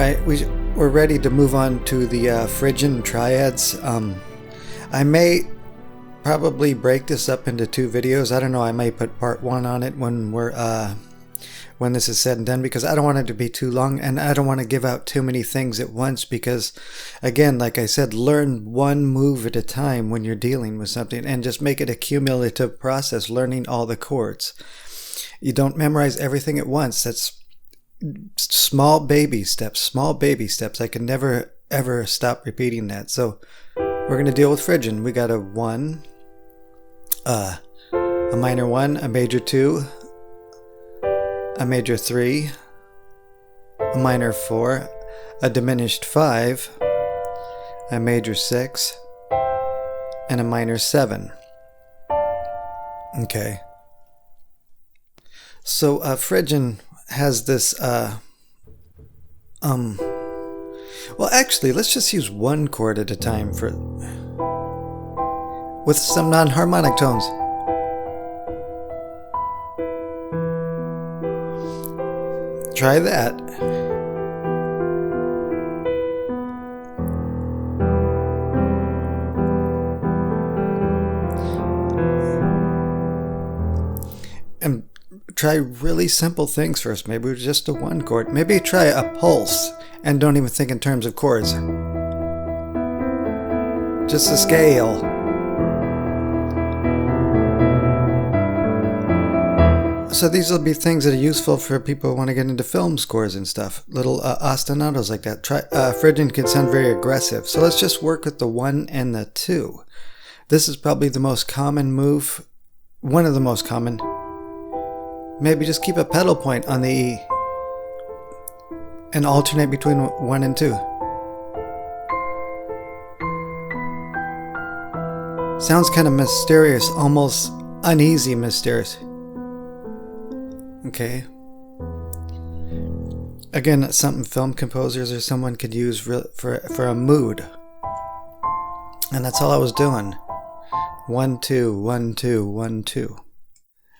Alright, we're ready to move on to the Phrygian Triads. I may probably break this up into 2 videos. I don't know, I may put part 1 on it when when this is said and done, because I don't want it to be too long, and I don't want to give out too many things at once, because again, like I said, learn one move at a time when you're dealing with something, and just make it a cumulative process, learning all the chords. You don't memorize everything at once. That's small baby steps, small baby steps. I can never ever stop repeating that. So we're going to deal with Phrygian. We got a 1, a minor 1, a major 2, a major 3, a minor 4, a diminished 5, a major 6, and a minor 7. Okay. So Phrygian has this, well, actually, let's just use 1 chord at a time with some non-harmonic tones. Try that. And try really simple things first. Maybe just a 1 chord. Maybe try a pulse and don't even think in terms of chords. Just a scale. So these will be things that are useful for people who want to get into film scores and stuff. Little ostinatos like that. Phrygian can sound very aggressive. So let's just work with the 1 and the 2. This is probably the most common move. One of the most common. Maybe just keep a pedal point on the E and alternate between 1 and 2. Sounds kind of mysterious, almost uneasy mysterious. Okay. Again, it's something film composers or someone could use for a mood. And that's all I was doing. 1, 2, 1, 2, 1, 2.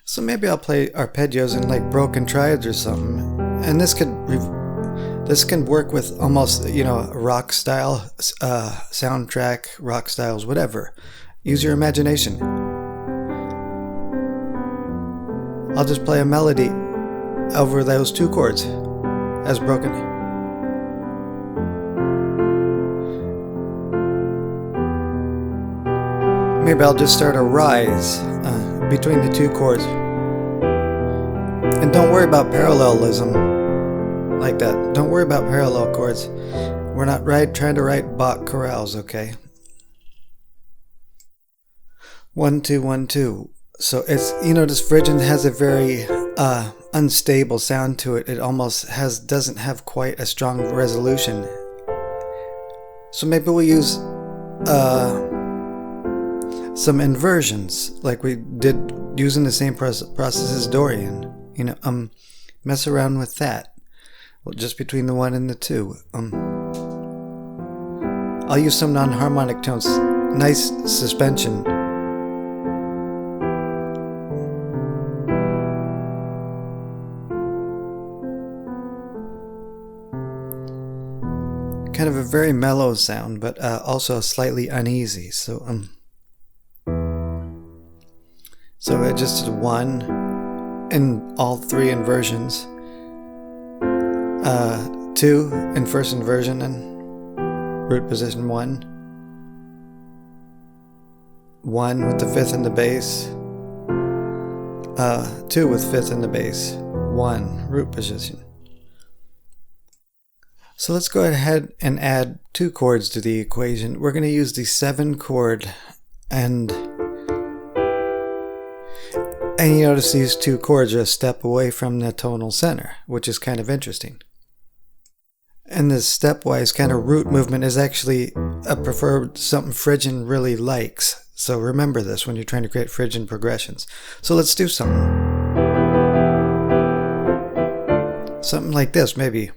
So maybe I'll play arpeggios in like broken triads or something. And this can work with almost, rock style, soundtrack, rock styles, whatever. Use your imagination. I'll just play a melody over those 2 chords as broken. Maybe I'll just start a rise between the 2 chords. And don't worry about parallelism like that. Don't worry about parallel chords. We're not trying to write Bach chorales, okay? 1, 2, 1, 2. So it's, this Phrygian has a very unstable sound to it. It almost doesn't have quite a strong resolution. So maybe we'll use some inversions like we did using the same process as Dorian. Mess around with that. Well, just between the 1 and the 2. I'll use some non-harmonic tones. Nice suspension. Kind of a very mellow sound, but also slightly uneasy. So it just did 1 in all 3 inversions, 2 in first inversion and root position 1, 1 with the 5th in the bass, 2 with 5th in the bass, 1 root position. So let's go ahead and add 2 chords to the equation. We're going to use the 7 chord, and you notice these 2 chords are a step away from the tonal center, which is kind of interesting. And this stepwise kind of root movement is actually a preferred something Phrygian really likes. So remember this when you're trying to create Phrygian progressions. So let's do something. Something like this, maybe.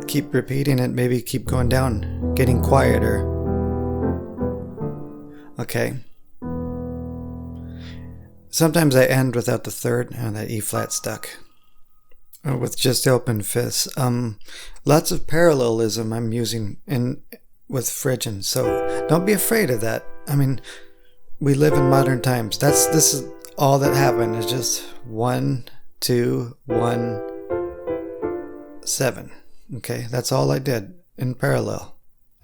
Keep repeating it, maybe keep going down, getting quieter. Okay. Sometimes I end without the 3rd, and that E flat stuck. with just open fists. Lots of parallelism I'm using with Phrygian, so don't be afraid of that. I mean, we live in modern times. This is all that happened. Is just 1, 2, 1, 7. Okay, that's all I did in parallel.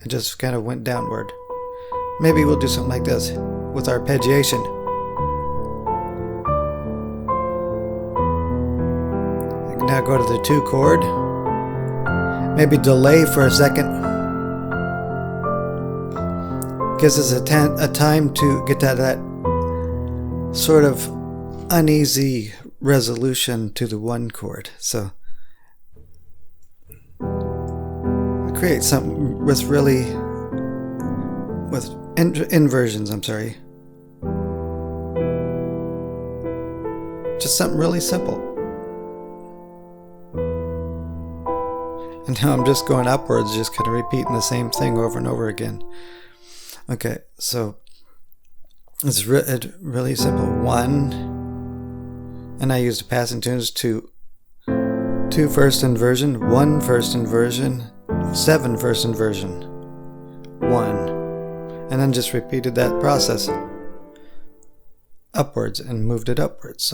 I just kind of went downward. Maybe we'll do something like this with arpeggiation. I can now go to the 2 chord. Maybe delay for a second. Gives us a time to get to that sort of uneasy resolution to the 1 chord. So create something with inversions, I'm sorry. Just something really simple. And now I'm just going upwards, just kind of repeating the same thing over and over again. Okay, so it's really simple. 1, and I use the passing tunes to 2 first inversion, 1 first inversion, 7 first inversion, 1, and then just repeated that process upwards and moved it upwards.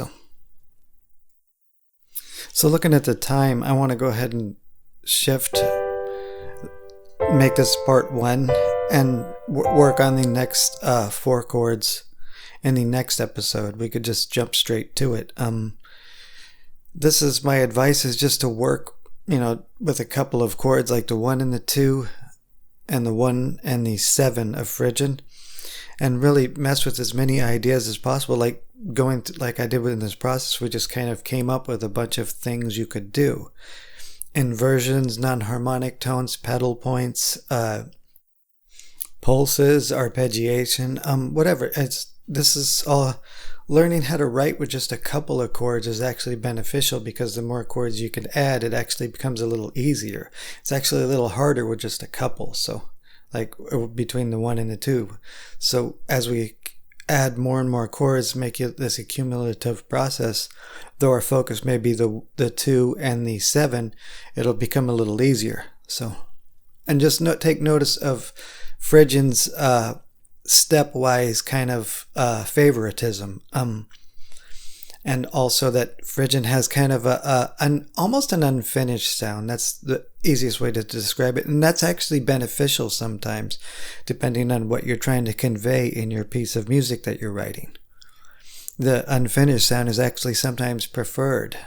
So looking at the time, I want to go ahead and shift, make this part 1, and work on the next 4 chords in the next episode. We could just jump straight to it. This is my advice, is just to work, with a couple of chords like the 1 and the 2 and the 1 and the 7 of Phrygian, and really mess with as many ideas as possible. Like like I did in this process, we just kind of came up with a bunch of things you could do. Inversions, non-harmonic tones, pedal points, pulses, arpeggiation, whatever. This is all. Learning how to write with just a couple of chords is actually beneficial, because the more chords you can add, it actually becomes a little easier. It's actually a little harder with just a couple, so like between the 1 and the 2. So as we add more and more chords, make it this accumulative process, though our focus may be the 2 and the 7, it'll become a little easier. So, and just take notice of Phrygian's stepwise kind of favoritism, and also that Phrygian has kind of almost an unfinished sound. That's the easiest way to describe it, and that's actually beneficial sometimes, depending on what you're trying to convey in your piece of music that you're writing. The unfinished sound is actually sometimes preferred.